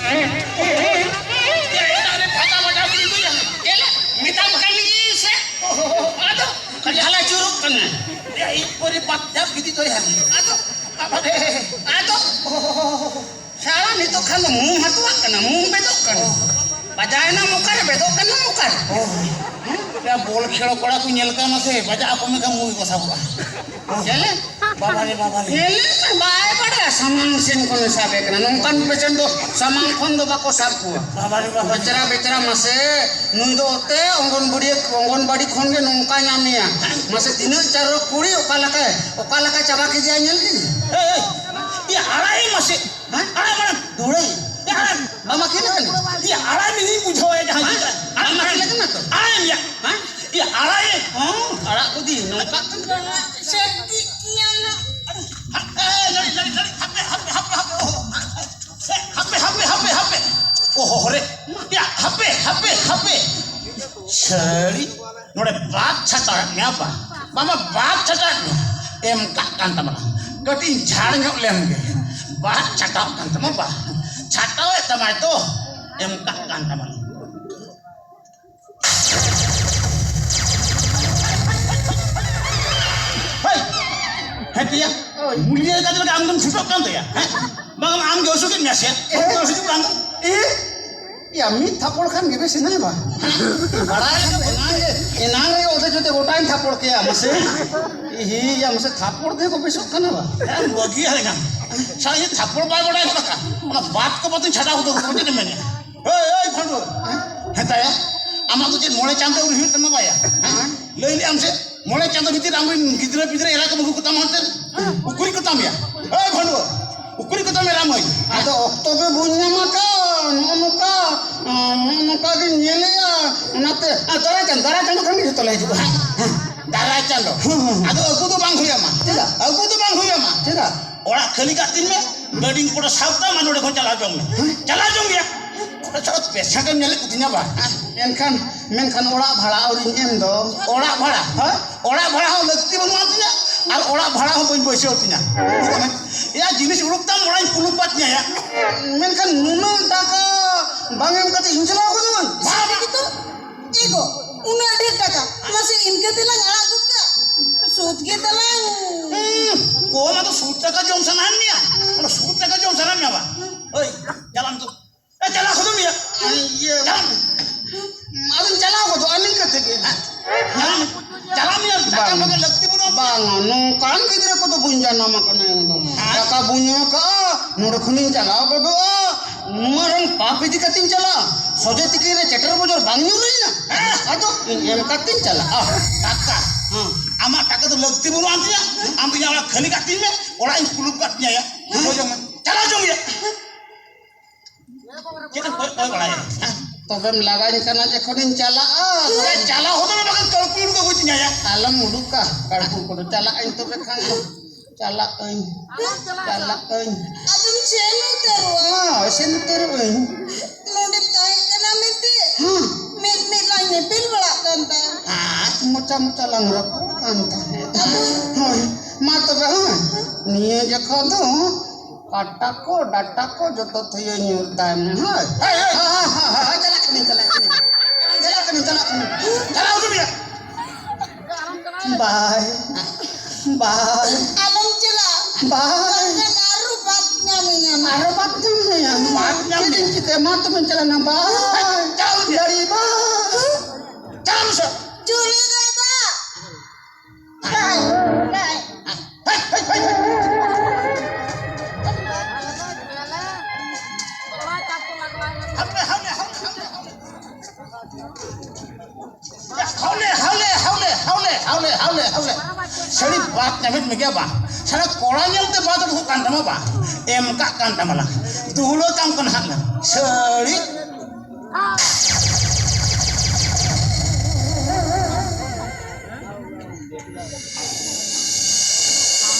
Dari kata macam itu ya. Kela, minta makan lagi sih. Aduh, kejala curug kan. Ya ipuri patjap gitu ya. Aduh, apa deh? Aduh. Salah itu kan mung hatuan kan, mung bedok kan. Bajana mukar bedok kan mukar. Ya bol khelo koda ku nyel ka mase baja aku me kamu ko sabu. Jale baba re. Ele bae pada samang sin kono sabe kana nongkan pecendo samang kondo bako sabu. Baba re becara mase nundo te ongon badi khonge nongka nyamia. Mase dinu charo kuri okalaka chaba ke dia nyel ki. Ya arai mase. Arai mana dodai. Ya mama kene kan. Ya arai ni bujho e jahan. Mama kene kan to. Arai ya. Ya arai. Arak ko di nongka kan. Seki kiana. Hape. Oh hore. Ya hape. Seri. Nore baat chata nyapa. Mama baat chata. Em kan tamala. Katin jhad nyok lemge. Baat chata kan tamaba. Chata we tamai to. Em kan tamala. Hetiya, mulia ka talaga ang susok kanto ya. Bang am gyosukin mesya. Gyosukin lang. Ya mi thapor kan gibe sinai ba. Bada enang re ode jote gotain thapor ke amase. Ya mase thapor de ko besok kana ba. Wagi hale kan. Sa ye thapor ba gotai ko ka. Ona baat ko batin chhada hodo ko ne mene. Ei phandu. Hetaya ama ko je mole chante ur hi tama ba ya. Lei li amse mole chante bitir am gidra pidra era ko ko tam hote. Ukuri ko tam ya. Ei phandu. Ukuri ko tam ram hoy. Ado okto ke bunya maka nuka ke nyele ya nate dara chando kan gitu lai juga. Dara chando. Ado aku tu bang huya ma. Tidak. Aku tu bang huya ma. Tidak. Orang khali ka tin me gading pura sabta manode ko chala jong ya. Chot pesa kan nyele kutinya ba. Menkan ora bhara aurin em do. Ora bhara. Ora bhara ho lakti banu atinya. Ar ora bhara ho boin boise atinya. Ya jinis uruk tam orang pulupatnya ya. Menkan nunun taka bangem kate injala ko dun. Sabi gitu. Ego, una de taka. Masih inke telang alat juga. Sud ke telang. Ko ma to sud taka jom sanan niya. Ono sud taka jom sanan niya ba. Oi, jalan tu. Jalan ko dum ya. Iya. Adun jalan ko to anin kate ke. Jalan niya taka maga lakti buno bang nongkan gidre ko to bunja nama kana yang. Taka bunya ka nore khunin jalan ko do. Numarang papi di katin chala soje tikire chetar bojor bang nyuri na ado em katin chala taka ama taka to lagti bulu antiya ampinya ora khali katin me ora in kulub katnya ya bojong chala jong ya kita koy bala ya tobe lagain kana je khonin chala chala hodo na bakan kalpul ko gutinya ya alam muduka kalpul ko chala ain tobe kan chala ain adum chenu terwa chenu terwa nodip tai kana mete me laine pil bala tanta mucha langra kanta hoy ma tobe niye je khodo katako datako joto thoye nyutam hoy chala kini chala udu ya bye alam chala bye Arupatnya minyak kita matu mencelana bye dari bye chala Juli kata haule sari baat namit me kya ba sara koranyal te baat ko kantama ba em ka kantama la dulo kam kan hakna sari